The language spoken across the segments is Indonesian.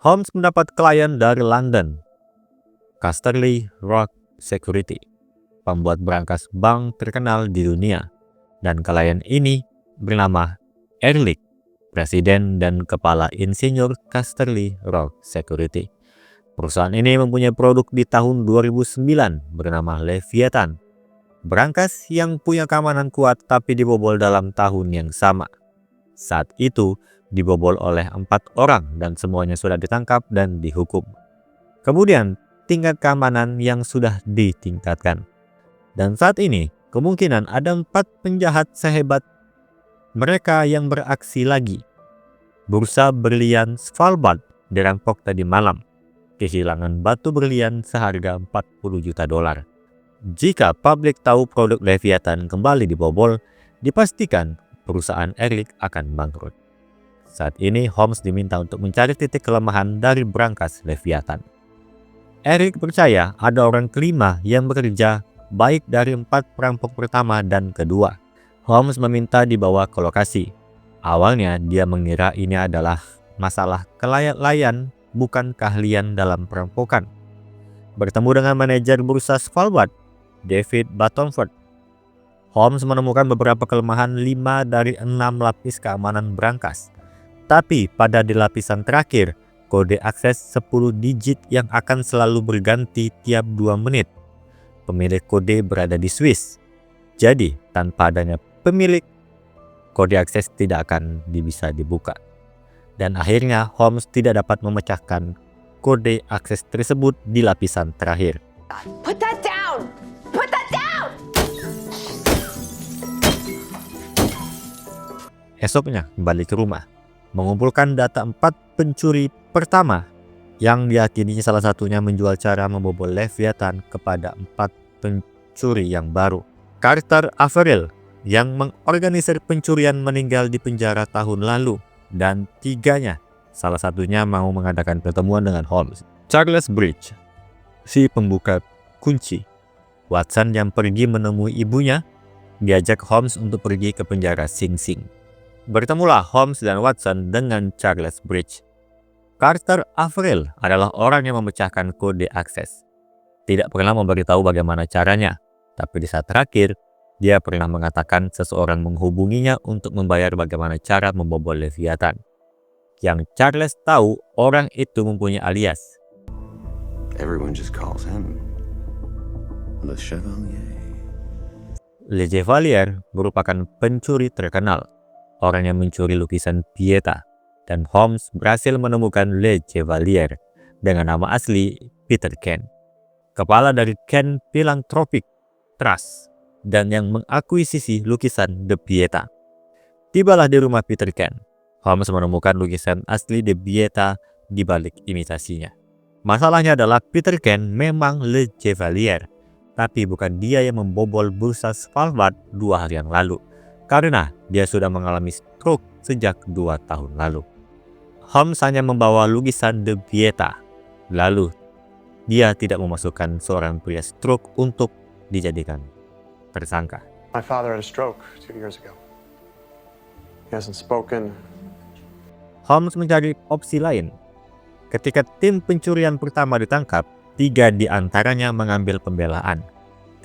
Holmes mendapat klien dari London, Casterly Rock Security, pembuat berangkas bank terkenal di dunia, dan klien ini bernama Ehrlich, presiden dan kepala insinyur Casterly Rock Security. Perusahaan ini mempunyai produk di tahun 2009 bernama Leviathan, berangkas yang punya keamanan kuat tapi dibobol dalam tahun yang sama. Saat itu dibobol oleh 4 orang dan semuanya sudah ditangkap dan dihukum. Kemudian tingkat keamanan yang sudah ditingkatkan. Dan saat ini kemungkinan ada 4 penjahat sehebat mereka yang beraksi lagi. Bursa berlian Svalbard dirampok tadi malam. Kehilangan batu berlian seharga 40 juta dolar. Jika publik tahu produk Leviathan kembali dibobol, dipastikan perusahaan Ehrlich akan bangkrut. Saat ini Holmes diminta untuk mencari titik kelemahan dari berangkas Leviathan. Ehrlich percaya ada orang kelima yang bekerja baik dari 4 perampok pertama dan kedua. Holmes meminta dibawa ke lokasi. Awalnya dia mengira ini adalah masalah kelalaian, bukan keahlian dalam perampokan. Bertemu dengan manajer bursa Svalbard, David Battenford, Holmes menemukan beberapa kelemahan 5 dari 6 lapis keamanan berangkas. Tapi pada di lapisan terakhir, kode akses 10 digit yang akan selalu berganti tiap 2 menit. Pemilik kode berada di Swiss. Jadi, tanpa adanya pemilik, kode akses tidak akan bisa dibuka. Dan akhirnya Holmes tidak dapat memecahkan kode akses tersebut di lapisan terakhir. Put that down! Put that down! Esoknya kembali ke rumah, mengumpulkan data 4 pencuri pertama yang diyakini salah satunya menjual cara membobol Leviathan kepada 4 pencuri yang baru. Carter Averill yang mengorganisir pencurian meninggal di penjara tahun lalu. Dan 3-nya, salah satunya mau mengadakan pertemuan dengan Holmes. Charles Bridge, si pembuka kunci. Watson yang pergi menemui ibunya, diajak Holmes untuk pergi ke penjara Sing Sing. Bertemulah Holmes dan Watson dengan Charles Bridge. Carter Averill adalah orang yang memecahkan kode akses. Tidak pernah memberitahu bagaimana caranya, tapi di saat terakhir, dia pernah mengatakan seseorang menghubunginya untuk membayar bagaimana cara membobol Leviathan. Yang Charles tahu orang itu mempunyai alias. Everyone just calls him Le Chevalier. Le Chevalier merupakan pencuri terkenal, orang yang mencuri lukisan Pieta, dan Holmes berhasil menemukan Le Chevalier dengan nama asli Peter Kent, kepala dari Kent Philanthropic Trust, dan yang mengakuisisi lukisan De Pieta. Tibalah di rumah Peter Kent. Holmes menemukan lukisan asli De Pieta di balik imitasinya. Masalahnya adalah Peter Kent memang Le Chevalier, tapi bukan dia yang membobol bursa Svalbard 2 hari yang lalu, karena dia sudah mengalami stroke sejak 2 tahun lalu. Holmes hanya membawa lukisan De Pieta, lalu dia tidak memasukkan seorang pria stroke untuk dijadikan tersangka. My father had a stroke 2 years ago. He hasn't spoken. Holmes mencari opsi lain. Ketika tim pencurian pertama ditangkap, 3 di antaranya mengambil pembelaan,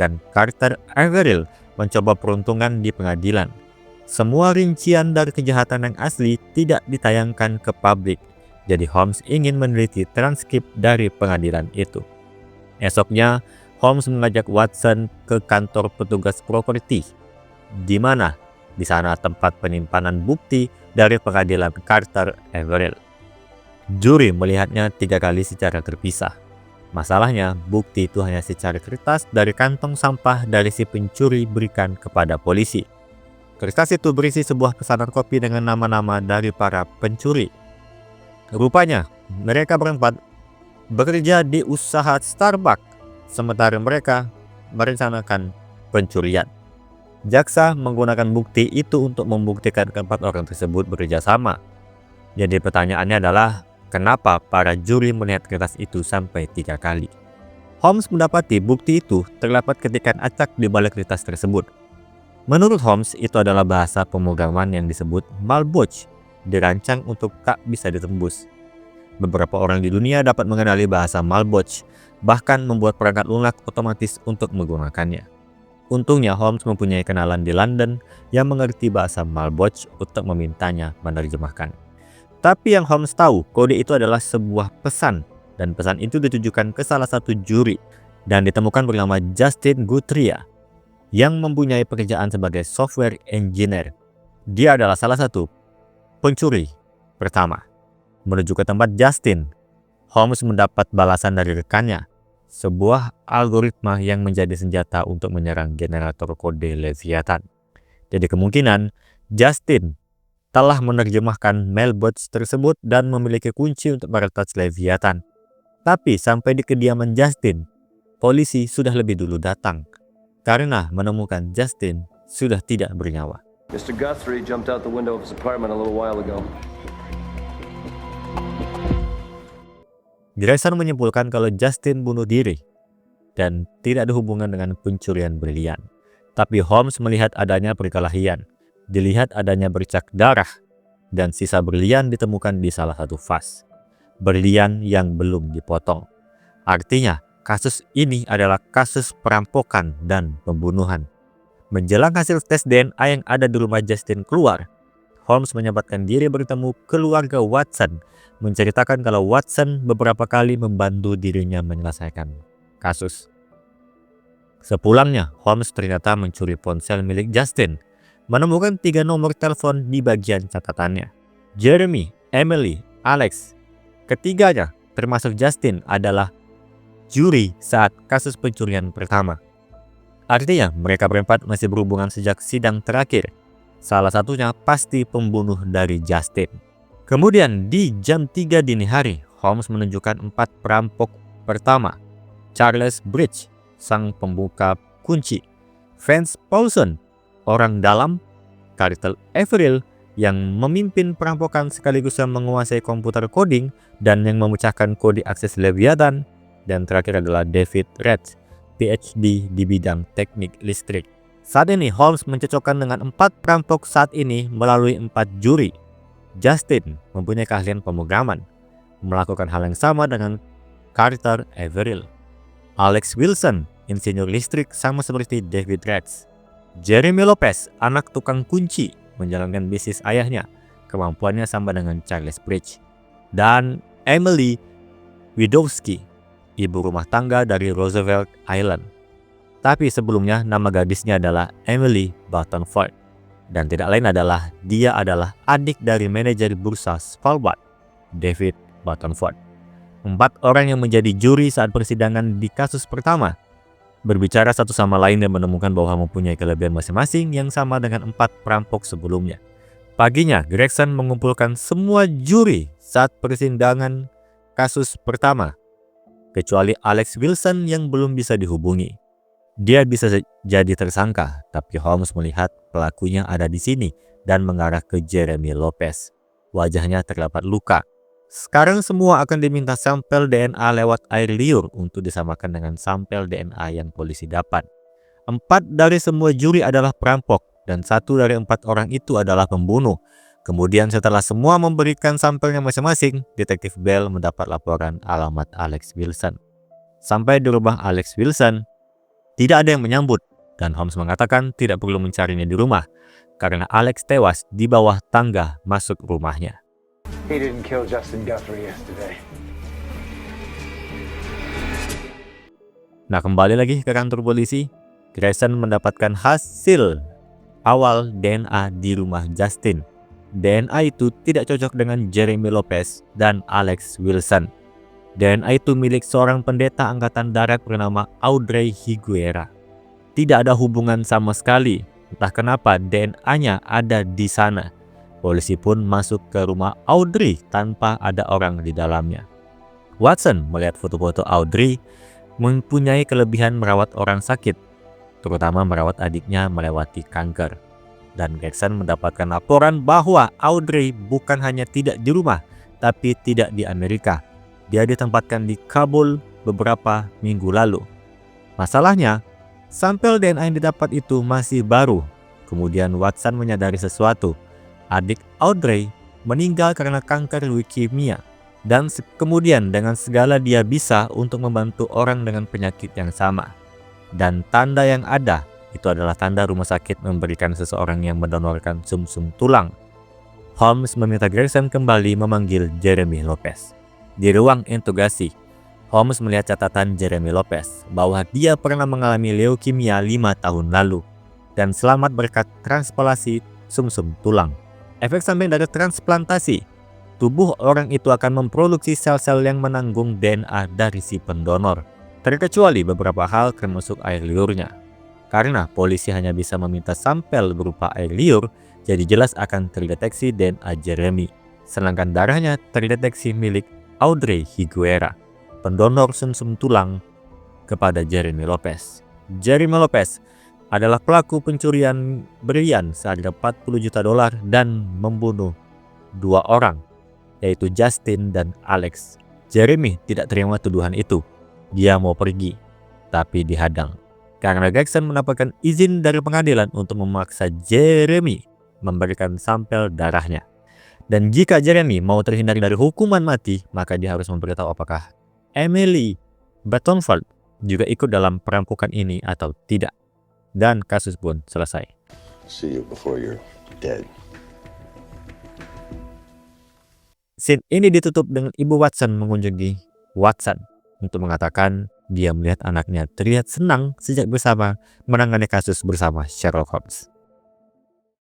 dan Carter Averill mencoba peruntungan di pengadilan. Semua rincian dari kejahatan yang asli tidak ditayangkan ke publik, jadi Holmes ingin meneliti transkrip dari pengadilan itu. Esoknya, Holmes mengajak Watson ke kantor petugas properti, di mana di sana tempat penyimpanan bukti dari pengadilan Carter Averill. Juri melihatnya 3 kali secara terpisah. Masalahnya, bukti itu hanya secari kertas dari kantong sampah dari si pencuri berikan kepada polisi. Kertas itu berisi sebuah pesanan kopi dengan nama-nama dari para pencuri. Rupanya, mereka berempat bekerja di usaha Starbucks, sementara mereka merencanakan pencurian. Jaksa menggunakan bukti itu untuk membuktikan keempat orang tersebut bekerja sama. Jadi pertanyaannya adalah, kenapa para juri melihat kertas itu sampai 3 kali? Holmes mendapati bukti itu terdapat ketikan acak di balik kertas tersebut. Menurut Holmes, itu adalah bahasa pemrograman yang disebut Malboch, dirancang untuk tak bisa ditembus. Beberapa orang di dunia dapat mengenali bahasa Malboch, bahkan membuat perangkat lunak otomatis untuk menggunakannya. Untungnya Holmes mempunyai kenalan di London yang mengerti bahasa Malboch untuk memintanya menerjemahkan. Tapi yang Holmes tahu, kode itu adalah sebuah pesan, dan pesan itu ditujukan ke salah satu juri dan ditemukan bernama Justin Guthrie yang mempunyai pekerjaan sebagai software engineer. Dia adalah salah satu pencuri pertama. Menuju ke tempat Justin, Holmes mendapat balasan dari rekannya, sebuah algoritma yang menjadi senjata untuk menyerang generator kode Leviathan. Jadi kemungkinan Justin telah menerjemahkan mailbox tersebut dan memiliki kunci untuk meretas Leviathan. Tapi sampai di kediaman Justin, polisi sudah lebih dulu datang karena menemukan Justin sudah tidak bernyawa. Mr. Guthrie jumped out the window of his apartment a little while ago. Grayson menyimpulkan kalau Justin bunuh diri dan tidak ada hubungan dengan pencurian berlian. Tapi Holmes melihat adanya perkelahian, dilihat adanya bercak darah, dan sisa berlian ditemukan di salah satu vas. Berlian yang belum dipotong. Artinya, kasus ini adalah kasus perampokan dan pembunuhan. Menjelang hasil tes DNA yang ada di rumah Justin keluar, Holmes menyempatkan diri bertemu keluarga Watson, menceritakan kalau Watson beberapa kali membantu dirinya menyelesaikan kasus. Sepulangnya, Holmes ternyata mencuri ponsel milik Justin, menemukan 3 nomor telepon di bagian catatannya. Jeremy, Emily, Alex. Ketiganya, termasuk Justin, adalah juri saat kasus pencurian pertama. Artinya, mereka berempat masih berhubungan sejak sidang terakhir. Salah satunya pasti pembunuh dari Justin. Kemudian di jam 3 dini hari, Holmes menunjukkan 4 perampok pertama. Charles Bridge, sang pembuka kunci. Vance Paulson, orang dalam. Cartel Averill, yang memimpin perampokan sekaligus yang menguasai komputer coding dan yang memecahkan kode akses Leviathan. Dan terakhir adalah David Red, PhD di bidang teknik listrik. Saat ini Holmes mencocokkan dengan 4 perampok saat ini melalui 4 juri. Justin mempunyai keahlian pemrograman, melakukan hal yang sama dengan Carter Averill. Alex Wilson, insinyur listrik sama seperti David Retz. Jeremy Lopez, anak tukang kunci, menjalankan bisnis ayahnya, kemampuannya sama dengan Charles Bridge. Dan Emily Widowski, ibu rumah tangga dari Roosevelt Island. Tapi sebelumnya nama gadisnya adalah Emily Buttonford. Dan tidak lain adalah dia adalah adik dari manajer bursa Svalbard, David Buttonford. 4 orang yang menjadi juri saat persidangan di kasus pertama berbicara satu sama lain dan menemukan bahwa mempunyai kelebihan masing-masing yang sama dengan 4 perampok sebelumnya. Paginya, Gregson mengumpulkan semua juri saat persidangan kasus pertama, kecuali Alex Wilson yang belum bisa dihubungi. Dia bisa jadi tersangka, tapi Holmes melihat pelakunya ada di sini dan mengarah ke Jeremy Lopez. Wajahnya terdapat luka. Sekarang semua akan diminta sampel DNA lewat air liur untuk disamakan dengan sampel DNA yang polisi dapat. 4 dari semua juri adalah perampok dan 1 dari 4 orang itu adalah pembunuh. Kemudian setelah semua memberikan sampelnya masing-masing, Detektif Bell mendapat laporan alamat Alex Wilson. Sampai di rumah Alex Wilson, tidak ada yang menyambut, dan Holmes mengatakan tidak perlu mencarinya di rumah, karena Alex tewas di bawah tangga masuk rumahnya. He didn't kill Justin Guthrie yesterday. Nah, kembali lagi ke kantor polisi, Grayson mendapatkan hasil awal DNA di rumah Justin. DNA itu tidak cocok dengan Jeremy Lopez dan Alex Wilson. DNA itu milik seorang pendeta angkatan darat bernama Audrey Higuera. Tidak ada hubungan sama sekali. Entah kenapa DNA-nya ada di sana. Polisi pun masuk ke rumah Audrey tanpa ada orang di dalamnya. Watson melihat foto-foto Audrey mempunyai kelebihan merawat orang sakit, terutama merawat adiknya melewati kanker. Dan Gregson mendapatkan laporan bahwa Audrey bukan hanya tidak di rumah, tapi tidak di Amerika. Dia ditempatkan di Kabul beberapa minggu lalu. Masalahnya, sampel DNA yang didapat itu masih baru. Kemudian Watson menyadari sesuatu. Adik Audrey meninggal karena kanker leukemia. dan kemudian dengan segala dia bisa untuk membantu orang dengan penyakit yang sama. Dan tanda yang ada itu adalah tanda rumah sakit memberikan seseorang yang mendonorkan sumsum tulang. Holmes meminta Gregson kembali memanggil Jeremy Lopez. Di ruang interogasi, Holmes melihat catatan Jeremy Lopez bahwa dia pernah mengalami leukemia 5 tahun lalu dan selamat berkat transplantasi sumsum tulang. Efek samping dari transplantasi, tubuh orang itu akan memproduksi sel-sel yang menanggung DNA dari si pendonor, terkecuali beberapa hal termasuk air liurnya. Karena polisi hanya bisa meminta sampel berupa air liur, jadi jelas akan terdeteksi DNA Jeremy. Sedangkan darahnya terdeteksi milik Audrey Higuera, pendonor sumsum tulang kepada Jeremy Lopez. Jeremy Lopez adalah pelaku pencurian berlian seharga $40 juta dan membunuh 2 orang, yaitu Justin dan Alex. Jeremy tidak terima tuduhan itu. Dia mau pergi, tapi dihadang. Karena Gregson mendapatkan izin dari pengadilan untuk memaksa Jeremy memberikan sampel darahnya. Dan jika Jeremy mau terhindar dari hukuman mati, maka dia harus memberitahu apakah Emily Battenford juga ikut dalam perampokan ini atau tidak. Dan kasus pun selesai. See you before you're dead. Scene ini ditutup dengan Ibu Watson mengunjungi Watson untuk mengatakan dia melihat anaknya terlihat senang sejak bersama menangani kasus bersama Sherlock Holmes.